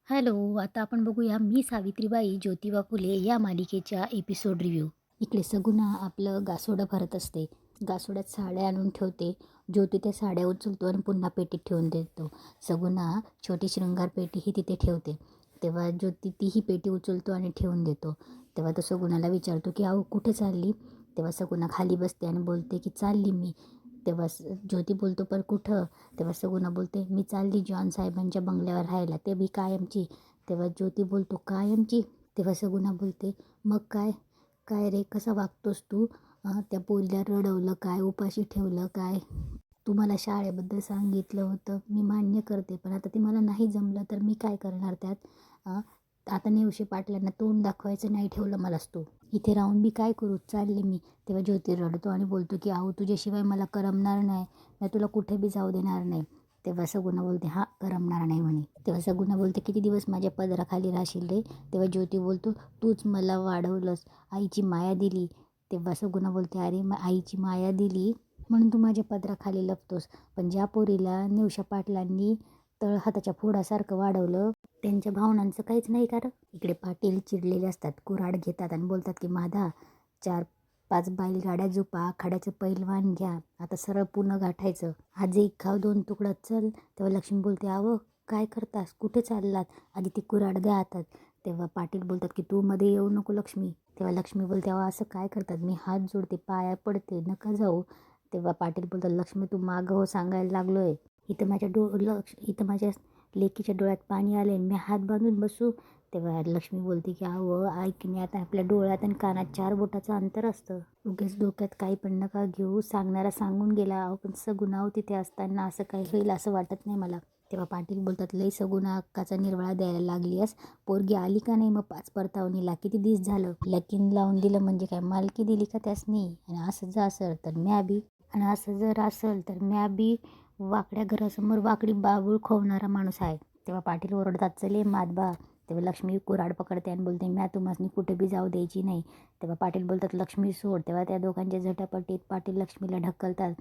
Hello, आता आपण बघूया मी सावित्रीबाई ज्योतिबा फुले या मालिकेच्या एपिसोड रिव्ह्यू. इकडे सगुणा आपलं गासोडं भरत असते. गासोड्यात साड्या आणून ठेवते. ज्योती त्या साड्या उचलतो आणि पुन्हा पेटीत ठेवून देतो. सगुणा छोटी शृंगार पेटीही तिथे ठेवते. तेव्हा ज्योती तीही पेटी उचलतो आणि ठेवून देतो. तेव्हा तो सगुणाला विचारतो की अहो कुठे चालली? तेव्हा सगुणा खाली बसते आणि बोलते की चालली मी. तेव्हा ज्योती बोलतो पण कुठं? तेव्हा सगुणा बोलते मी चालली जॉन साहेबांच्या बंगल्यावर राहायला, ते बी कायमची. तेव्हा ज्योती बोलतो कायमची? तेव्हा सगुणा बोलते मग काय? काय रे कसा वागतोस तू? त्या पोरीला रडवलं काय? उपाशी ठेवलं काय? तू मला शाळेबद्दल सांगितलं होतं, मी मान्य करते, पण आता ते मला नाही जमलं तर मी काय करणार त्यात? आता नेवशे पाटलांना तोंड दाखवायचं नाही ठेवलं मलाच तू. इथे राहून मी काय करू? चालले मी. तेव्हा ज्योती रडतो आणि बोलतो की अहो तुझ्याशिवाय मला करमणार नाही, मी तुला कुठे बी जाऊ देणार नाही. तेव्हा सगुणा बोलते हां करमणार नाही म्हणे. तेव्हा सगुणा बोलते किती दिवस माझ्या पदराखाली राहशील रे? तेव्हा ज्योती बोलतो तूच मला वाढवलंस, आईची माया दिली. तेव्हा सगुणा बोलते अरे आईची माया दिली म्हणून तू माझ्या पदराखाली लपतोस, पण ज्या पोरीला नेवशा पाटलांनी तळहाताच्या फोडासारखं वाढवलं त्यांच्या भावनांचं काहीच नाही का? इकडे पाटील चिडलेले असतात, कुऱ्हाड घेतात आणि बोलतात की माधा 4-5 बैलगाड्या झोपा, आखाड्याचं पैलवान घ्या, आता सरळ पुणं गाठायचं, आज एक घाव 2 तुकडा चल. तेव्हा लक्ष्मी बोलते अहो काय करतास, कुठे चाललात, आधी ती कुऱ्हाड द्या हातात. तेव्हा पाटील बोलतात की तू मध्ये येऊ नको लक्ष्मी. तेव्हा लक्ष्मी बोलते अहो असं काय करतात, मी हात जोडते पाया पडते नका जाऊ. तेव्हा पाटील बोलतात लक्ष्मी तू मागं हो सांगायला लागलोय, इथं माझ्या लेकीच्या डोळ्यात पाणी आले, मी हात बांधून बसू? तेव्हा लक्ष्मी बोलते की अहो ऐकण्यात आपल्या डोळ्यात आणि कानात 4 बोटाचं अंतर असतं, उगीच डोक्यात काही पण नका घेऊ, सांगणारा सांगून गेला. अहो पण सगुणाव तिथे असताना असं काही होईल असं वाटत नाही मला. तेव्हा पाटील बोलतात लई सगुणा अक्काचा निर्वाळा द्यायला लागली आहेस, पोरगी आली का नाही मग 5 परतावणीला, किती दिस झालं, लकीन लावून दिलं म्हणजे काय मालकी दिली का त्यासनी? आणि असं जर असेल तर म्या बी आणि असं जर असेल तर म्या बी वाकड्या घरासमोर वाकडी बाबूळ खोवणारा माणूस आहे. तेव्हा पाटील ओरडतात चले मातबा. तेव्हा लक्ष्मी कुऱ्हाड पकडते आणि बोलते म्या तुम्हासनी कुठे बी जाऊ द्यायची नाही. तेव्हा पाटील बोलतात लक्ष्मी सोड. तेव्हा त्या दोघांच्या झटापटीत पाटील लक्ष्मीला ढकलतात.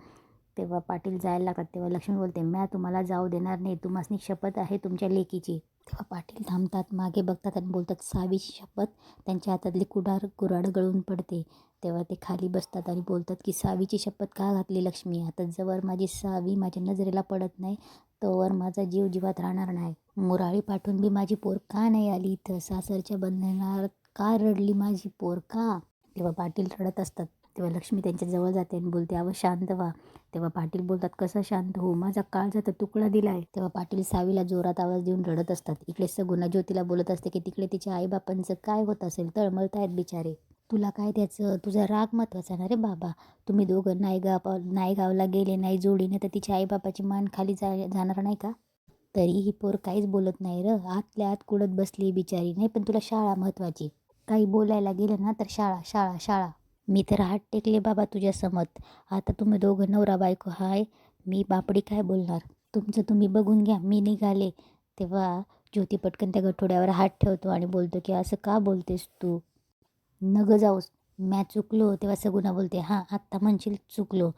तेव्हा पाटील जायला लागतात. तेव्हा लक्ष्मी बोलते म्या तुम्हाला जाऊ देणार नाही, तुम्हासनी शपथ आहे तुमच्या लेकीची. तेव्हा पाटील थांबतात, मागे बघतात आणि बोलतात सावीची शपथ. त्यांच्या हातातली कुऱ्हाड गळून पडते. तेव्हा ते खाली बसतात आणि बोलतात की सावीची शपथ का घातली लक्ष्मी? आता जवळ माझी सावी माझ्या नजरेला पडत नाही तोवर माझा जीव जीवात राहणार नाही. मुराळी पाठवून बी माझी पोर का नाही आली इथं? सासरच्या बंधनात का रडली माझी पोर का? तेव्हा पाटील रडत असतात. तेव्हा लक्ष्मी त्यांच्या जवळ जाते आणि बोलते अवं शांत व्हा. तेव्हा पाटील बोलतात कसं शांत हो, माझा काळजाचा तुकडा दिलाय. तेव्हा पाटील सावीला जोरात आवाज देऊन रडत असतात. इकडे सगुणा ज्योतीला बोलत असते की तिकडे तिच्या आईबापांचं काय होत असेल, तळमळतायत बिचारे. तुला काय त्याचं, तुझा राग महत्वाचा ना रे बाबा. तुम्ही दोघं नायगावला गेले नाही जोडीने तर तिच्या आईबापाची मान खाली जाणार नाही का? तरी ही पोर काहीच बोलत नाही र, आतल्या आत कुडत बसली बिचारी. नाही पण तुला शाळा महत्वाची, काही बोलायला गेलं ना तर शाळा शाळा शाळा. मी तर हात टेकले बाबा तुझ्या समत. आता तुम्ही दोघं नवरा बायको हाय, मी बापडी काय बोलणार? तुमचं तुम्ही बघून घ्या, मी निघाले. तेव्हा ज्योती पटकन त्या गठोड्यावर हात ठेवतो आणि बोलतो की असं का बोलतेस तू? नग जाऊस, म्या चुकलो. तेव्हा सगुणा बोलते हां आत्ता म्हणशील चुकलो,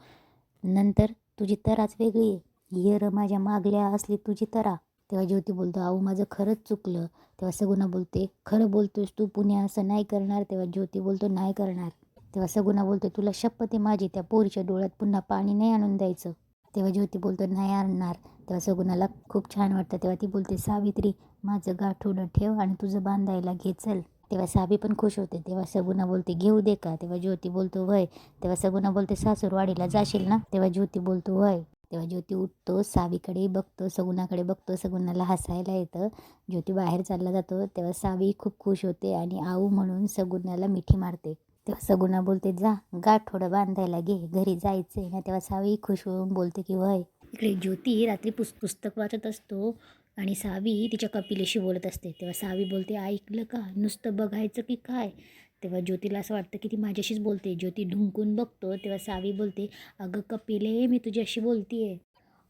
नंतर तुझी तराच वेगळी आहे. ये र माझ्या मागल्या असली तुझी तरा. तेव्हा ज्योती बोलतो अहो माझं खरंच चुकलं. तेव्हा सगुणा बोलते खरं बोलतोस तू, पुण्या असं नाही करणार? तेव्हा ज्योती बोलतो नाही करणार. तेव्हा सगुणा बोलते तुला शपथ आहे माझी, त्या पोरीच्या डोळ्यात पुन्हा पाणी नाही आणून द्यायचं. तेव्हा ज्योती बोलतो नाही आणणार. तेव्हा सगुणाला खूप छान वाटतं. तेव्हा ती बोलते सावित्री माझं गाठोडं ठेव आणि तुझं बांधायला घे चल. तेव्हा सावी पण खुश होते. तेव्हा सगुणा बोलते घेऊ दे का? तेव्हा ज्योती बोलतो वय. तेव्हा सगुणा बोलते सासूरवाडीला जाशील ना? तेव्हा ज्योती बोलतो वय. तेव्हा ज्योती उठतो, सावीकडे बघतो, सगुणाकडे बघतो, सगुणाला हसायला येतं. ज्योती बाहेर चालला जातो. तेव्हा सावी खूप खुश होते आणि आऊ म्हणून सगुणाला मिठी मारते. तेव्हा सगुणा बोलते जा गाठोडं बांधायला घे, घरी जायचंय ना. तेव्हा सावी खुश होऊन बोलते की वय. इकडे ज्योती रात्री पुस्तक वाचत असतो आणि सावी तिच्या कपिलेशी बोलत असते. तेव्हा सावी बोलते ऐकलं का, नुसतं बघायचं की काय? तेव्हा ज्योतीला असं वाटतं की ती माझ्याशीच बोलते. ज्योती ढुंकून बघतो. तेव्हा सावी बोलते अगं कपिले मी तुझ्याशी बोलतीये.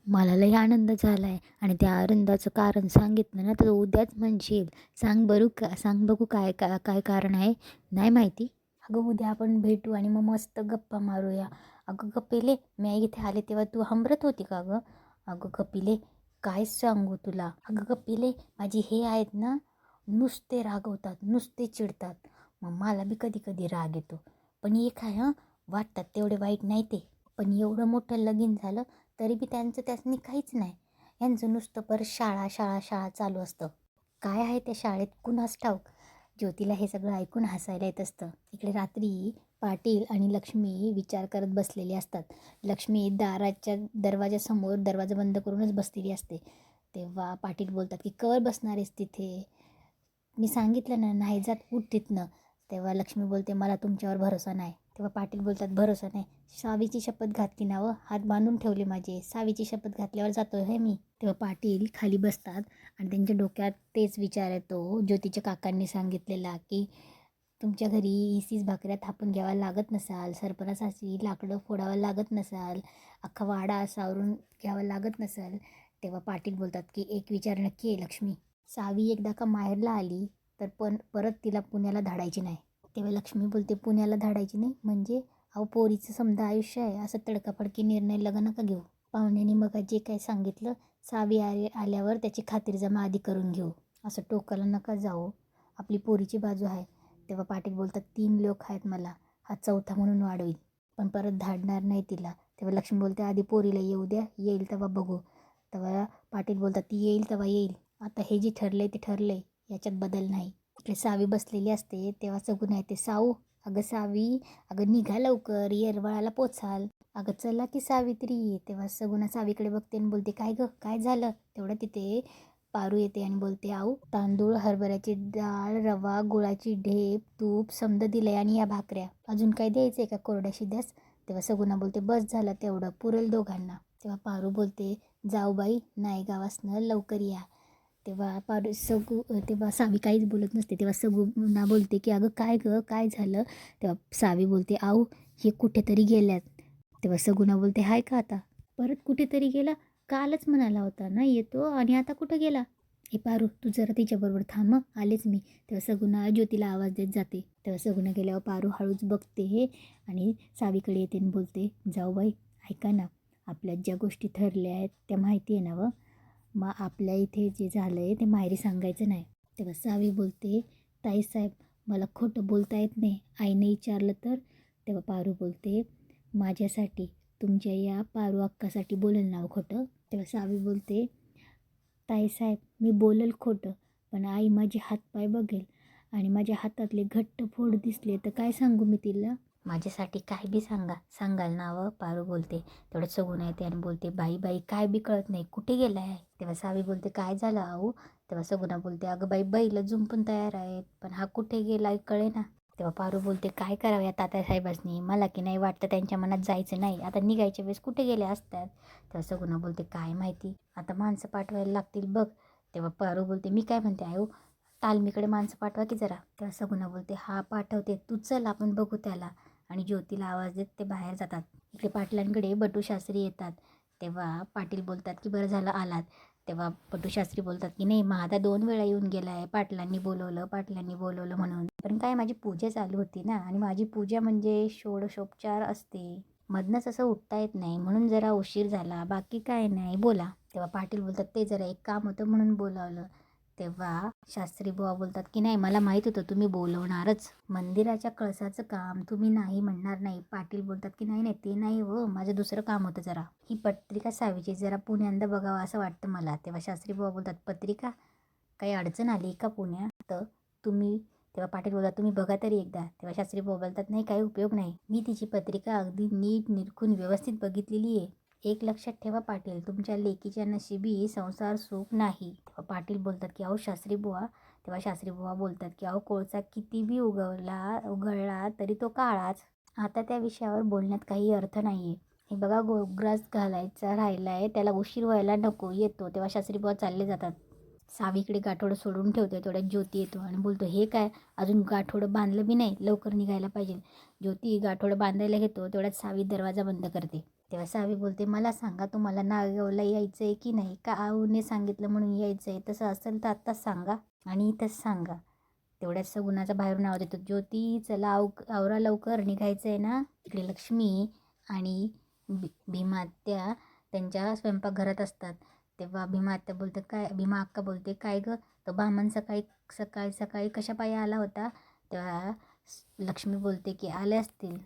मला लई आनंद झाला आहे आणि त्या आनंदाचं कारण सांगितलं ना तर उद्याच म्हणशील. सांग बघू काय काय काय कारण आहे? नाही माहिती? अगं उद्या आपण भेटू आणि मग मस्त गप्पा मारूया. अगं कपिले मी इथे आले तेव्हा तू हंबरत होती का गं? अगं कपिले काय सांगू तुला. अगं कपिले, माझी हे आहेत ना, नुसते रागवतात, नुसते चिडतात. मग मला बी कधी कधी राग येतो. पण एक आहे हं, वाटतात तेवढे वाईट नाही ते. पण एवढं मोठं लगीन झालं तरी बी त्यांचं त्यासनी काहीच नाही. यांचं नुसतं परत शाळा शाळा शाळा चालू असतं. काय आहे त्या शाळेत कुणास ठाऊक. ज्योतीला हे सगळं ऐकून हसायला येत असतं. इकडे रात्री पाटील आणि लक्ष्मी विचार करत बसलेले असतात. लक्ष्मी दरवाजासमोर दरवाजा बंद करूनच बसलेली असते. तेव्हा पाटील बोलतात की कवर बसणार आहेस तिथे, मी सांगितलं ना नाही जात, उठ तिथनं. तेव्हा लक्ष्मी बोलते मला तुमच्यावर भरोसा नाही. तेव्हा पाटील बोलतात भरोसा नाही, सावीची शपथ घातली ना व, हात बांधून ठेवले माझे, सावीची शपथ घातल्यावर जातोय हे मी. तेव्हा पाटील खाली बसतात आणि त्यांच्या डोक्यात तेच विचार येतो ज्योतीच्या काकांनी सांगितलेला की तुमच्या घरी इसीच भाकऱ्या थापून घ्यावा लागत नसाल, सरपणासाची लाकडं फोडावं लागत नसाल, अख्खा वाडा सावरून घ्यावा लागत नसाल. तेव्हा पाटील बोलतात की एक विचार नक्की आहे लक्ष्मी, सावी एकदा का माहेरला आली तर पण परत तिला पुण्याला धाडायची नाही. तेव्हा लक्ष्मी बोलते पुण्याला धाडायची नाही म्हणजे, अहो पोरीचं समजा आयुष्य आहे, असं तडकाफडकी निर्णय लग्न नका घेऊ. पाहुण्याने मग जे काय सांगितलं, सावी आल्यावर त्याची खातिरजमा आधी करून घेऊ, असं टोकाला नका जाऊ, आपली पोरीची बाजू आहे. तेव्हा पाटील बोलतात 3 लोक आहेत मला, हा चौथा म्हणून वाढवील, पण परत धाडणार नाही तिला. तेव्हा लक्ष्मी बोलते आधी पोरीला येऊ द्या, येईल तेव्हा बघू. तेव्हा पाटील बोलतात ती येईल तेव्हा येईल, आता हे जे ठरलंय ते ठरलंय, याच्यात बदल नाही. इकडे सावी बसलेली असते. तेव्हा सगून येते, साऊ अगं सावी, अगं निघा लवकर, येरवळाला पोचाल, अगं चला की सावित्री. तेव्हा सगुणा सावीकडे बघते आणि बोलते काय गं काय झालं. तेवढं तिथे पारू येते आणि बोलते आऊ तांदूळ, हरभऱ्याची डाळ, रवा, गुळाची ढेप, तूप समद दिलंय आणि या भाकऱ्या, अजून काय द्यायचंय का कोरड्या शिद्यास. तेव्हा सगुणा बोलते बस झालं तेवढं, पुरेल दोघांना. तेव्हा पारू बोलते जाऊ बाई नाही गावासनं लवकर या. तेव्हा सावी काहीच बोलत नसते. तेव्हा सगुणा बोलते की अगं काय गं काय झालं. तेव्हा सावी बोलते आऊ हे कुठेतरी गेल्यात. तेव्हा सगुणा बोलते हाय का आता, परत कुठेतरी गेला, कालच म्हणाला होता ना येतो आणि आता कुठं गेला. हे पारू तू जरा तिच्याबरोबर थांब, आलेच मी. तेव्हा सगुणा ज्योतीला आवाज देत जाते. तेव्हा सगुणा गेल्यावर पारू हळूच बघते आणि सावीकडे येते आणि बोलते जाऊ बाई ऐका ना, आपल्यात ज्या गोष्टी ठरल्या आहेत त्या माहिती आहे ना व, मग आपल्या इथे जे झालं आहे ते माहेरी सांगायचं नाही. तेव्हा सावी बोलते ताईसाहेब मला खोटं बोलता येत नाही, आईने विचारलं तर. तेव्हा पारू बोलते माझ्यासाठी, तुमच्या या पारू अक्कासाठी बोलेल ना खोटं. तेव्हा सावी बोलते ताईसाहेब मी बोलेल खोटं, पण आई माझे हातपाय बघेल आणि माझ्या हातातले घट्ट फोड दिसले तर काय सांगू मी तिला. माझ्यासाठी काय बी सांगाल ना व, पारू बोलते. तेवढं सगून येते आणि बोलते बाई बाई काय बी कळत नाही, कुठे गेला आहे. तेव्हा सावी बोलते काय झालं आऊ. तेव्हा सगुणा बोलते अगं बाई बैल जुंपून तयार आहेत, पण हा कुठे गेला कळे ना. तेव्हा पारू बोलते काय करावं या तात्यासाहेबांनी, मला की नाही वाटतं त्यांच्या मनात जायचं नाही, आता निघायच्या वेळेस कुठे गेले असतात. तेव्हा सगुणा बोलते काय माहिती, आता माणसं पाठवायला लागतील बघ. तेव्हा पारू बोलते मी काय म्हणते आऊ, तालमीकडे माणसं पाठवा की जरा. तेव्हा सगुणा बोलते हा पाठवते, तू चल आपण बघू त्याला. आणि ज्योतीला आवाज देत ते बाहेर जातात. इकडे पाटलांकडे बटूशास्त्री येतात. तेव्हा पाटील बोलतात की बरं झालं आलात. तेव्हा बटूशास्त्री बोलतात की नाही महादा 2 वेळा येऊन गेला आहे, पाटलांनी बोलवलं म्हणून. पण काय माझी पूजा चालू होती ना, आणि माझी पूजा म्हणजे षोडशोपचार असते, मधनंच असं उठता येत नाही, म्हणून जरा उशीर झाला, बाकी काय नाही बोला. तेव्हा पाटील बोलतात ते जरा एक काम होतं म्हणून बोलावलं. तेव्हा शास्त्री बुवा बोलतात की नाही मला माहीत होतं तुम्ही बोलवणारच, मंदिराच्या कळसाचं काम तुम्ही नाही म्हणणार नाही. पाटील बोलतात की नाही नाही ते नाही हो, माझं दुसरं काम होतं जरा, ही पत्रिका सावीची जरा पुण्यांदा बघावं असं वाटतं मला. तेव्हा शास्त्री बुवा बोलतात पत्रिका, काही अडचण आली का पुण्यात तुम्ही. तेव्हा पाटील बोलतात तुम्ही बघा तरी एकदा. तेव्हा शास्त्री बुवा बोलतात नाही काही उपयोग नाही, मी तिची पत्रिका अगदी नीट निरखून व्यवस्थित बघितलेली आहे. एक लक्षात ठेवा पाटील, तुमच्या लेकीच्या नशिबी संसार सुख नाही. पाटील बोलतात की अहो शास्त्री बुवा. तेव्हा शास्त्री बुवा बोलतात की अहो कोळसा किती बी उघळला तरी तो काळाच, आता त्या विषयावर बोलण्यात काही अर्थ नाही आहे. हे बघा गोग्रास घालायचा राहिला आहे, त्याला उशीर व्हायला नको, येतो. तेव्हा शास्त्री बुवा चालले जातात. सावीकडे गाठोडं सोडून ठेवते. तेवढ्यात ज्योती येतो आणि बोलतो हे काय अजून गाठोडं बांधलं बी नाही, लवकर निघायला पाहिजे. ज्योती गाठोडं बांधायला घेतो, तेवढ्यात सावी दरवाजा बंद करते. तेव्हा सावी बोलते मला सांगा तुम्हाला नागावला यायचं आहे की नाही, का आऊने सांगितलं म्हणून यायचं आहे, तसं असेल तर आत्ताच सांगा आणि इथंच सांगा. तेवढ्यात सगुणाचा बाहेरून आवाज येतो ज्योती चला आवरा लवकर निघायचं आहे ना. इकडे लक्ष्मी आणि भीमात्या त्यांच्या स्वयंपाकघरात असतात. तेव्हा भीमा आत्या बोलते काय, भीमा अक्का बोलते काय गं, तो बामण सकाळी सकाळी सकाळी कशा पायी आला होता. तेव्हा लक्ष्मी बोलते की आले असतील,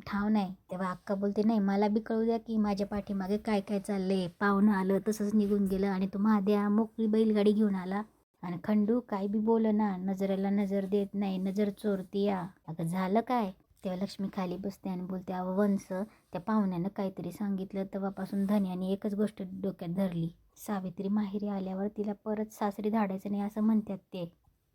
ठाव नाही. तेव्हा अक्का बोलते नाही, मला बी कळू द्या की माझ्या पाठीमागे काय काय चाललंय. पाहुणं आलं तसंच निघून गेलं आणि तो महाद्या मोकळी बैलगाडी घेऊन आला. आणि खंडू काय बी बोल ना, नजरेला नजर देत नाही, नजर चोरती या. अगं झालं काय. तेव्हा लक्ष्मी खाली बसते आणि बोलते अहो वंश, त्या पाहुण्यानं काहीतरी सांगितलं. तेव्हापासून धन्याने एकच गोष्ट डोक्यात धरली, सावित्री माहेरी आल्यावर तिला परत सासरी धाडायचं नाही असं म्हणतात ते.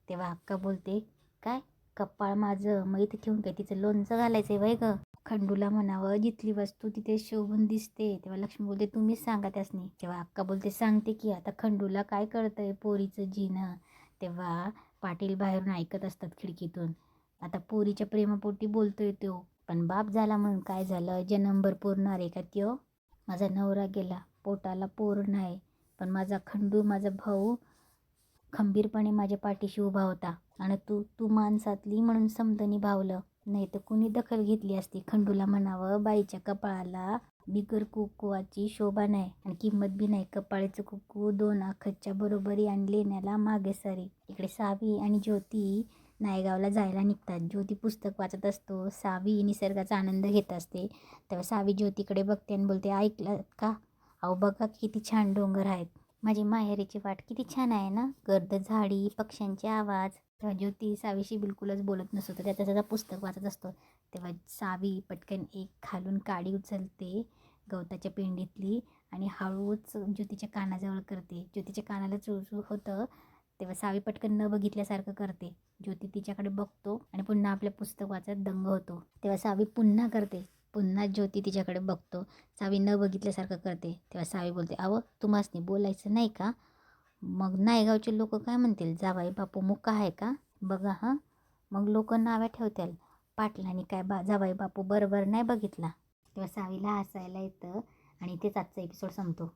तेव्हा अक्का बोलते काय, कपाळ माझं मग इथे ठेवून काय तिचं लोणचं घालायचंय वय ग. खंडूला म्हणावं जिथली वस्तू तिथे शोभून दिसते. तेव्हा लक्ष्मी बोलते तुम्हीच सांगा त्यासनी. तेव्हा अक्का बोलते सांगते की आता खंडूला काय कळतंय पोरीचं जीणं. तेव्हा पाटील बाहेरून ऐकत असतात खिडकीतून. आता पोरीच्या प्रेमापोटी बोलतोय तो, पण बाप झाला म्हणून काय झालं, जन्मभर पुरणार आहे का त्यो. माझा नवरा गेला, पोटाला पोर नाही, पण माझा खंडू माझा भाऊ खंबीरपणे माझ्या पाठीशी उभा होता. आणि तू तू माणसातली म्हणून समदनी भावलं, नाही तर कुणी दखल घेतली असती. खंडूला म्हणावं बाईच्या कपाळाला बिगर कुकुवाची शोभा नाही आणि किंमत बी नाही. कपाळीचं कुकू 2 आखच्या बरोबरी आणि लेण्याला मागे सारी. इकडे सावी आणि ज्योती नायगावला जायला निघतात. ज्योती पुस्तक वाचत असतो, सावी निसर्गाचा आनंद घेत असते. तेव्हा सावी ज्योतीकडे बघते आणि बोलते ऐकलं का, अहो बघा किती छान डोंगर आहेत. माझी माहेरीची वाट किती छान आहे ना, गर्द झाडी, पक्ष्यांचे आवाज. तेव्हा ज्योती सावीशी बिलकुलच बोलत नसतो, तर त्याचा पुस्तक वाचत असतो. तेव्हा सावी पटकन एक खालून काडी उचलते गवताच्या पेंडीतली आणि हळूच ज्योतीच्या कानाजवळ करते. ज्योतीच्या कानाला चुळचुळ होतं. तेव्हा सावी पटकन न बघितल्यासारखं करते. ज्योती तिच्याकडे बघतो आणि पुन्हा आपलं पुस्तक वाचत दंग होतो. तेव्हा सावी पुन्हा करते. पुन्हा ज्योती तिच्याकडे बघतो. सावी न बघितल्यासारखं करते. तेव्हा सावी बोलते अहो तुम्हासनी बोलायचं नाही का, मग नायगावचे लोक काय म्हणतील, जावाई बापू मुका आहे का, बघा हां. मग लोक नाव्या ठेवतील, पाटलांनी काय जावाई बापू बरोबर नाही बघितला. तेव्हा सावीला हसायला येतं आणि तेच आजचा एपिसोड संपतो.